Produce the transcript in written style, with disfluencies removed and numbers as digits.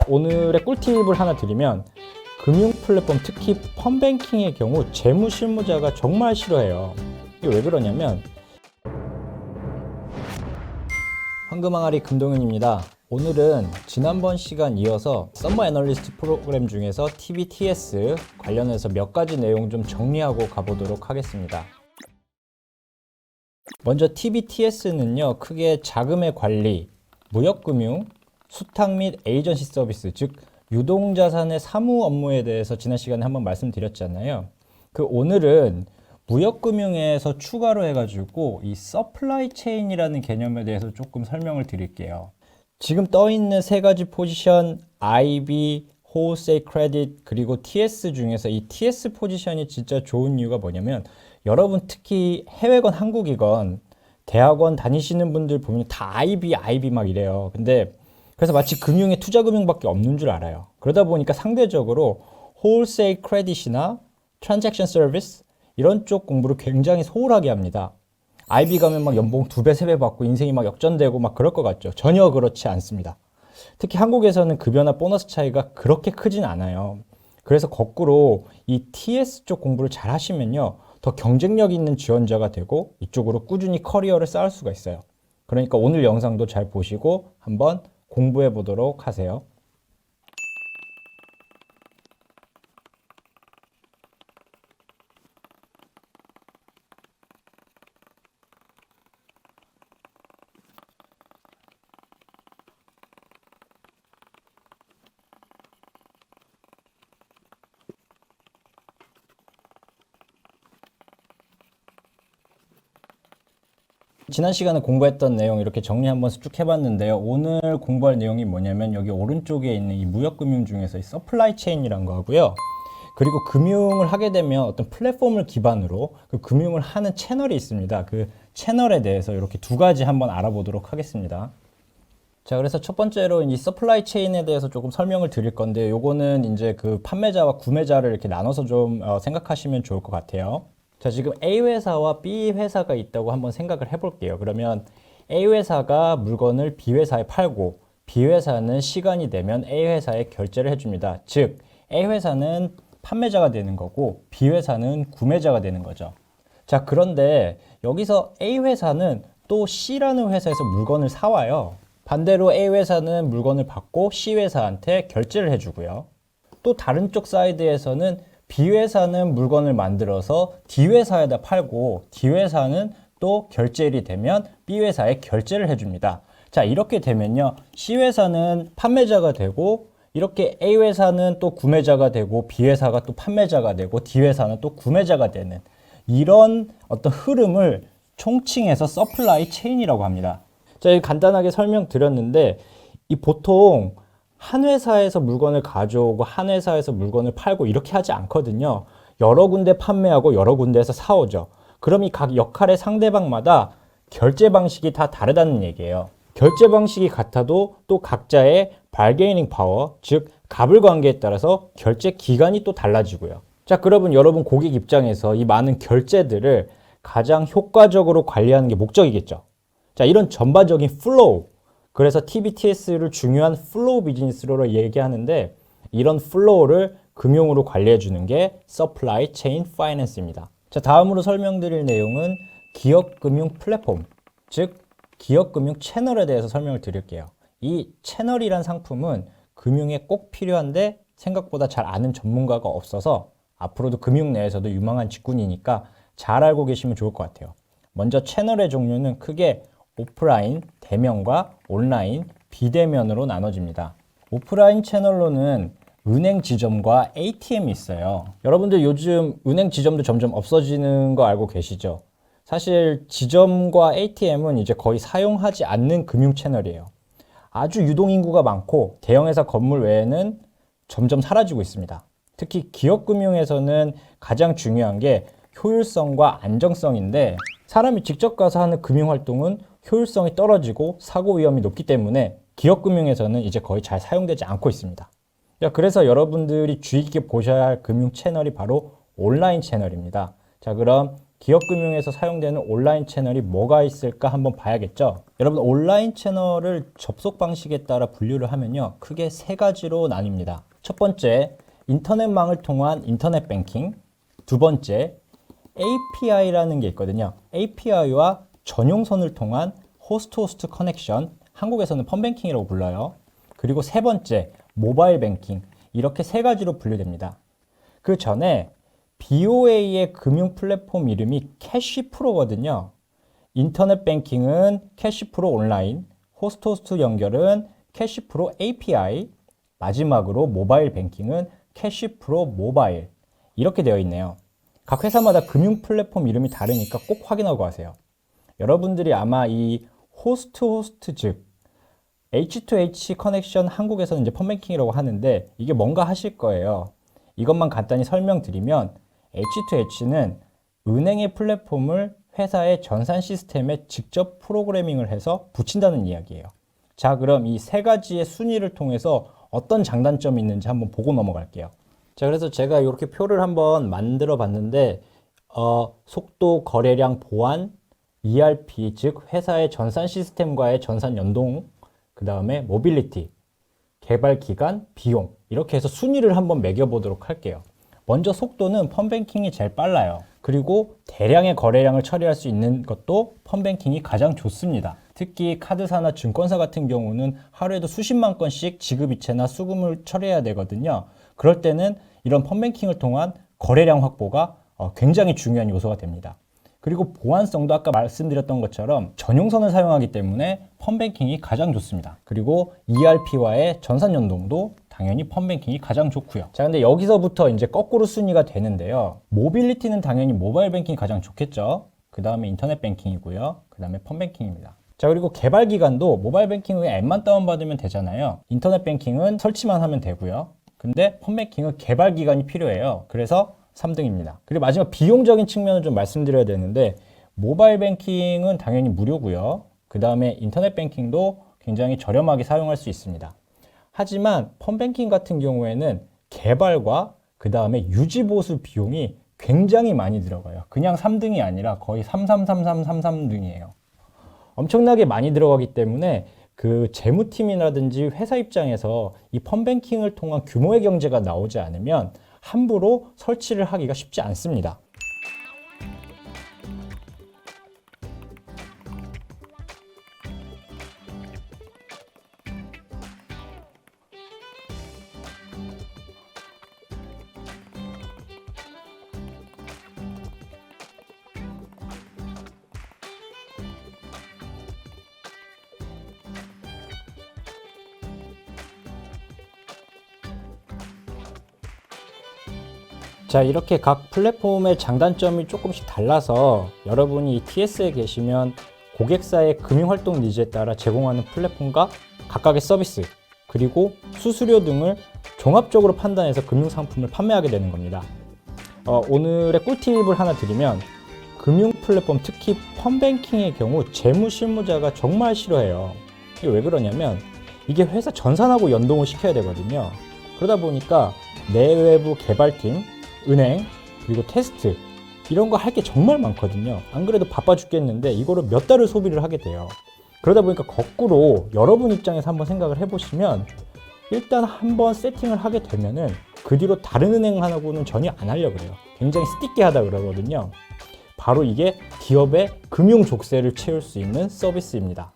오늘의 꿀팁을 하나 드리면 금융 플랫폼, 특히 펀뱅킹의 경우 재무 실무자가 정말 싫어해요. 이게 왜 그러냐면, 황금항아리 금동윤입니다. 오늘은 지난번 시간 이어서 썸머 애널리스트 프로그램 중에서 TBTS 관련해서 몇 가지 내용 좀 정리하고 가보도록 하겠습니다. 먼저 TBTS는요, 크게 자금의 관리, 무역금융, 수탁 및 에이전시 서비스, 즉 유동자산의 사무 업무에 대해서 지난 시간에 한번 말씀드렸잖아요. 오늘은 무역금융에서 추가로 해가지고 이 서플라이 체인이라는 개념에 대해서 조금 설명을 드릴게요. 지금 떠 있는 세 가지 포지션, IB, Wholesale Credit, 그리고 TS 중에서 이 TS 포지션이 진짜 좋은 이유가 뭐냐면, 여러분 특히 해외건 한국이건 대학원 다니시는 분들 보면 다 IB 막 이래요. 근데 그래서 마치 금융에 투자금융밖에 없는 줄 알아요. 그러다 보니까 상대적으로 Wholesale Credit이나 Transaction Service 이런 쪽 공부를 굉장히 소홀하게 합니다. IB 가면 막 연봉 2배, 3배 받고 인생이 막 역전되고 막 그럴 것 같죠. 전혀 그렇지 않습니다. 특히 한국에서는 급여나 보너스 차이가 그렇게 크진 않아요. 그래서 거꾸로 이 TS 쪽 공부를 잘 하시면요, 더 경쟁력 있는 지원자가 되고 이쪽으로 꾸준히 커리어를 쌓을 수가 있어요. 그러니까 오늘 영상도 잘 보시고 한번 공부해 보도록 하세요. 지난 시간에 공부했던 내용 이렇게 정리 한번 쭉 해봤는데요. 오늘 공부할 내용이 뭐냐면 여기 오른쪽에 있는 이 무역금융 중에서 이 서플라이 체인이라는 거 하고요. 그리고 금융을 하게 되면 어떤 플랫폼을 기반으로 그 금융을 하는 채널이 있습니다. 그 채널에 대해서 이렇게 두 가지 한번 알아보도록 하겠습니다. 자, 그래서 첫 번째로 이 서플라이 체인에 대해서 조금 설명을 드릴 건데, 요거는 이제 그 판매자와 구매자를 이렇게 나눠서 좀 생각하시면 좋을 것 같아요. 자, 지금 A 회사와 B 회사가 있다고 한번 생각을 해볼게요. 그러면 A 회사가 물건을 B 회사에 팔고 B 회사는 시간이 되면 A 회사에 결제를 해줍니다. 즉, A 회사는 판매자가 되는 거고 B 회사는 구매자가 되는 거죠. 자, 그런데 여기서 A 회사는 또 C라는 회사에서 물건을 사와요. 반대로 A 회사는 물건을 받고 C 회사한테 결제를 해주고요. 또 다른 쪽 사이드에서는 B 회사는 물건을 만들어서 D 회사에다 팔고 D 회사는 또 결제일이 되면 B 회사에 결제를 해줍니다. 자, 이렇게 되면요, C 회사는 판매자가 되고 이렇게 A 회사는 또 구매자가 되고 B 회사가 또 판매자가 되고 D 회사는 또 구매자가 되는 이런 어떤 흐름을 총칭해서 서플라이 체인이라고 합니다. 자, 여기 간단하게 설명드렸는데, 이 보통 한 회사에서 물건을 가져오고 한 회사에서 물건을 팔고 이렇게 하지 않거든요. 여러 군데 판매하고 여러 군데에서 사오죠. 그럼 이 각 역할의 상대방마다 결제 방식이 다 다르다는 얘기예요. 결제 방식이 같아도 또 각자의 바게이닝 파워, 즉 갑을 관계에 따라서 결제 기간이 또 달라지고요. 자, 그러면 여러분 고객 입장에서 이 많은 결제들을 가장 효과적으로 관리하는 게 목적이겠죠. 자, 이런 전반적인 플로우, 그래서 TBTS를 중요한 플로우 비즈니스로 얘기하는데, 이런 플로우를 금융으로 관리해 주는 게 서플라이 체인 파이낸스입니다. 자, 다음으로 설명드릴 내용은 기업 금융 플랫폼, 즉 기업 금융 채널에 대해서 설명을 드릴게요. 이 채널이란 상품은 금융에 꼭 필요한데 생각보다 잘 아는 전문가가 없어서 앞으로도 금융 내에서도 유망한 직군이니까 잘 알고 계시면 좋을 것 같아요. 먼저 채널의 종류는 크게 오프라인, 대면과 온라인, 비대면으로 나눠집니다. 오프라인 채널로는 은행 지점과 ATM이 있어요. 여러분들 요즘 은행 지점도 점점 없어지는 거 알고 계시죠? 사실 지점과 ATM은 이제 거의 사용하지 않는 금융 채널이에요. 아주 유동인구가 많고 대형회사 건물 외에는 점점 사라지고 있습니다. 특히 기업금융에서는 가장 중요한 게 효율성과 안정성인데, 사람이 직접 가서 하는 금융활동은 효율성이 떨어지고 사고 위험이 높기 때문에 기업금융에서는 이제 거의 잘 사용되지 않고 있습니다. 그래서 여러분들이 주의 깊게 보셔야 할 금융 채널이 바로 온라인 채널입니다. 자, 그럼 기업금융에서 사용되는 온라인 채널이 뭐가 있을까 한번 봐야겠죠. 여러분, 온라인 채널을 접속 방식에 따라 분류를 하면요, 크게 세 가지로 나뉩니다. 첫 번째, 인터넷망을 통한 인터넷 뱅킹. 두 번째, API라는 게 있거든요. API와 전용선을 통한 호스트 커넥션, 한국에서는 펀뱅킹이라고 불러요. 그리고 세 번째, 모바일 뱅킹. 이렇게 세 가지로 분류됩니다. 그 전에 BOA의 금융 플랫폼 이름이 캐시프로거든요. 인터넷 뱅킹은 캐시프로 온라인, 호스트 연결은 캐시프로 API, 마지막으로 모바일 뱅킹은 캐시프로 모바일. 이렇게 되어 있네요. 각 회사마다 금융 플랫폼 이름이 다르니까 꼭 확인하고 가세요. 여러분들이 아마 이 호스트 즉 H2H 커넥션, 한국에서는 이제 펀뱅킹이라고 하는데 이게 뭔가 하실 거예요. 이것만 간단히 설명드리면 H2H는 은행의 플랫폼을 회사의 전산 시스템에 직접 프로그래밍을 해서 붙인다는 이야기예요. 자, 그럼 이 세 가지의 순위를 통해서 어떤 장단점이 있는지 한번 보고 넘어갈게요. 자, 그래서 제가 이렇게 표를 한번 만들어 봤는데 속도, 거래량, 보안, ERP, 즉 회사의 전산 시스템과의 전산 연동, 그 다음에 모빌리티, 개발 기간, 비용, 이렇게 해서 순위를 한번 매겨보도록 할게요. 먼저 속도는 펀뱅킹이 제일 빨라요. 그리고 대량의 거래량을 처리할 수 있는 것도 펀뱅킹이 가장 좋습니다. 특히 카드사나 증권사 같은 경우는 하루에도 수십만 건씩 지급이체나 수금을 처리해야 되거든요. 그럴 때는 이런 펀뱅킹을 통한 거래량 확보가 굉장히 중요한 요소가 됩니다. 그리고 보안성도 아까 말씀드렸던 것처럼 전용선을 사용하기 때문에 펀뱅킹이 가장 좋습니다. 그리고 ERP와의 전산 연동도 당연히 펀뱅킹이 가장 좋고요. 자, 근데 여기서부터 이제 거꾸로 순위가 되는데요. 모빌리티는 당연히 모바일 뱅킹이 가장 좋겠죠. 그 다음에 인터넷 뱅킹이고요. 그 다음에 펀뱅킹입니다. 자, 그리고 개발 기간도 모바일 뱅킹은 앱만 다운받으면 되잖아요. 인터넷 뱅킹은 설치만 하면 되고요. 근데 펀뱅킹은 개발 기간이 필요해요. 그래서 3등입니다. 그리고 마지막 비용적인 측면을 좀 말씀드려야 되는데 모바일 뱅킹은 당연히 무료고요. 그 다음에 인터넷 뱅킹도 굉장히 저렴하게 사용할 수 있습니다. 하지만 펀뱅킹 같은 경우에는 개발과 그 다음에 유지 보수 비용이 굉장히 많이 들어가요. 그냥 3등이 아니라 거의 333333등이에요. 엄청나게 많이 들어가기 때문에 그 재무팀이라든지 회사 입장에서 이 펀뱅킹을 통한 규모의 경제가 나오지 않으면 함부로 설치를 하기가 쉽지 않습니다. 자, 이렇게 각 플랫폼의 장단점이 조금씩 달라서 여러분이 이 TS에 계시면 고객사의 금융활동 니즈에 따라 제공하는 플랫폼과 각각의 서비스, 그리고 수수료 등을 종합적으로 판단해서 금융상품을 판매하게 되는 겁니다. 오늘의 꿀팁을 하나 드리면 금융 플랫폼, 특히 펀뱅킹의 경우 재무실무자가 정말 싫어해요. 이게 왜 그러냐면 이게 회사 전산하고 연동을 시켜야 되거든요. 그러다 보니까 내외부 개발팀, 은행, 그리고 테스트, 이런 거 할 게 정말 많거든요. 안 그래도 바빠 죽겠는데 이거를 몇 달을 소비를 하게 돼요. 그러다 보니까 거꾸로 여러분 입장에서 한번 생각을 해보시면 일단 한번 세팅을 하게 되면은 그 뒤로 다른 은행하고는 전혀 안 하려고 그래요. 굉장히 스티키하다 그러거든요. 바로 이게 기업의 금융 족쇄를 채울 수 있는 서비스입니다.